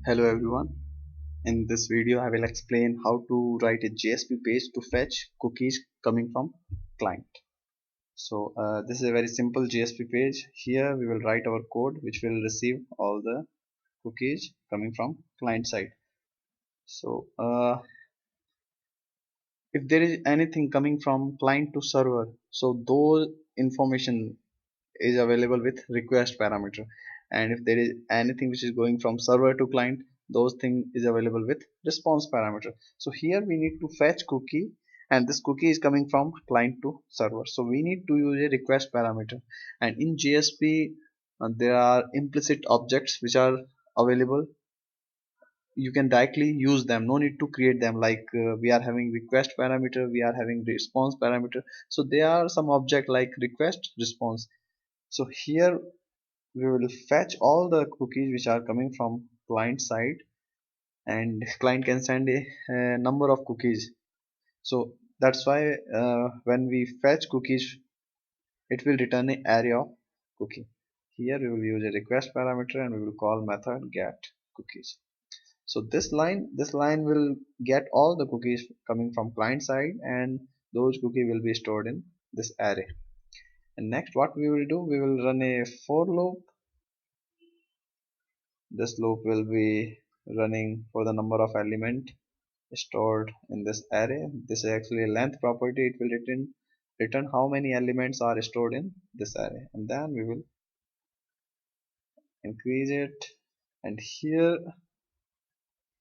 Hello everyone. In this video I will explain how to write a JSP page to fetch cookies coming from client. This is a very simple JSP page. Here we will write our code which will receive all the cookies coming from client side. So if there is anything coming from client to server, so those information is available with request parameter, and if there is anything which is going from server to client, those thing is available with response parameter. So here we need to fetch cookie, and this cookie is coming from client to server, so we need to use a request parameter. And in JSP there are implicit objects which are available. You can directly use them, no need to create them, like we are having request parameter, we are having response parameter. So there are some object like request, response. So here we will fetch all the cookies which are coming from client side, and client can send a number of cookies. So that's why when we fetch cookies, it will return an array of cookie. Here we will use a request parameter and we will call method get cookies. So this line will get all the cookies coming from client side, and those cookies will be stored in this array. And next what we will do, we will run a for loop. This loop will be running for the number of element stored in this array. This is actually a length property. It will return how many elements are stored in this array, and then we will increase it. And here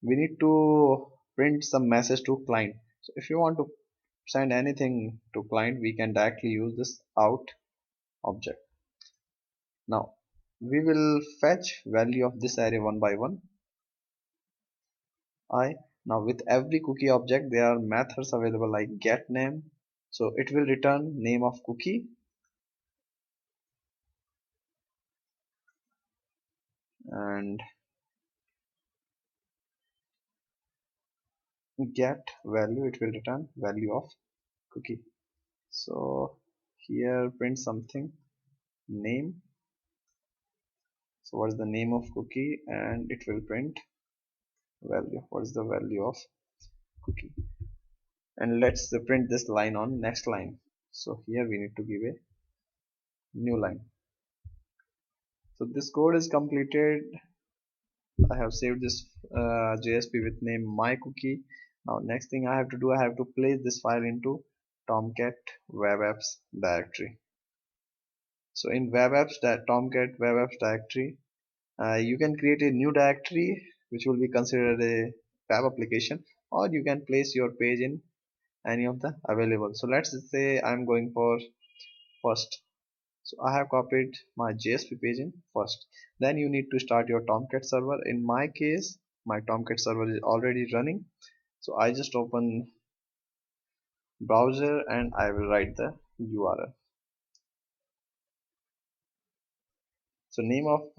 we need to print some message to client. So if you want to send anything to client, we can directly use this out object. Now we will fetch value of this array one by one. Now with every cookie object there are methods available like get name, so it will return name of cookie, and get value, it will return value of cookie. So here print something name. So what is the name of cookie, and it will print value, what is the value of cookie. And let's print this line on next line. So here we need to give a new line. So this code is completed. I have saved this JSP with name my cookie. Now next thing I have to do, I have to place this file into Tomcat web apps directory. So in Tomcat web apps directory, you can create a new directory which will be considered a web application, or you can place your page in any of the available. So let's say I'm going for first. So I have copied my JSP page in first. Then you need to start your Tomcat server. In my case, my Tomcat server is already running. So I just open browser and I will write the URL. So name of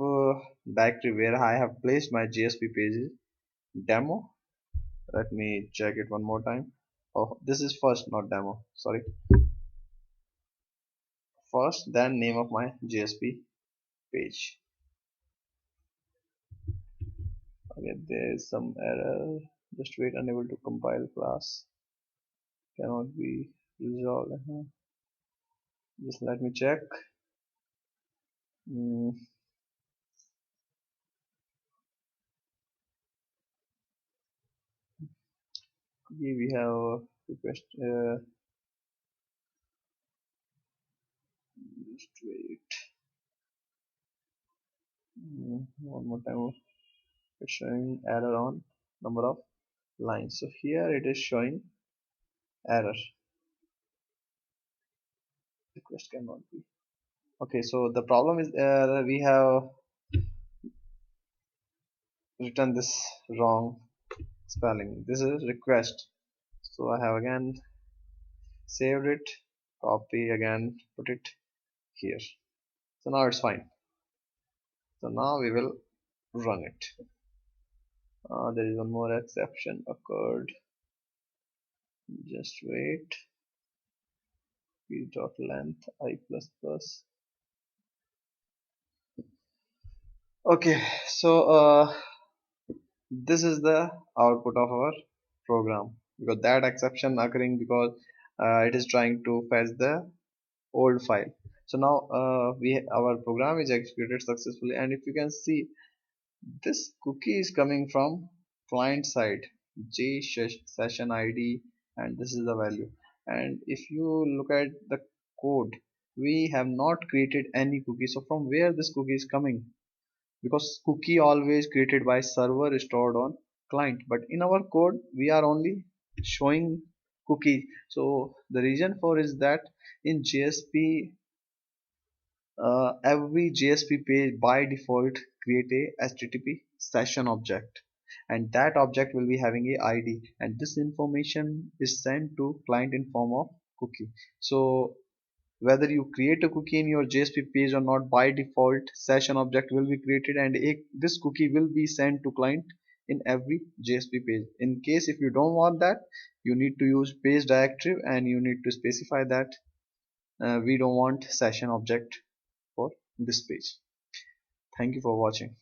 directory where I have placed my JSP page is demo. Let me check it one more time. Oh, this is first, not demo. Sorry. First, then name of my JSP page. Okay, there is some error. Just wait, unable to compile class. Cannot be resolved. Just let me check. We have request. Just wait. One more time. It's showing error on number of lines. So here it is showing error. Request cannot be. Okay, so the problem is we have written this wrong spelling. This is request. So I have again saved it, copy again, put it here. So now it's fine. So now we will run it. There is one more exception occurred. Just wait. P.length I++. Okay, so This is the output of our program, because that exception occurring because it is trying to fetch the old file. So now our program is executed successfully, and if you can see, this cookie is coming from client side, session id, and this is the value. And if you look at the code, we have not created any cookie. So from where this cookie is coming? Because cookie always created by server stored on client, but in our code we are only showing cookie. So the reason for is that in JSP, every JSP page by default create a HTTP session object, and that object will be having a ID, and this information is sent to client in form of cookie. So whether you create a cookie in your JSP page or not, by default session object will be created, and this cookie will be sent to client in every JSP page. In case if you don't want that, you need to use page directive, and you need to specify that we don't want session object for this page. Thank you for watching.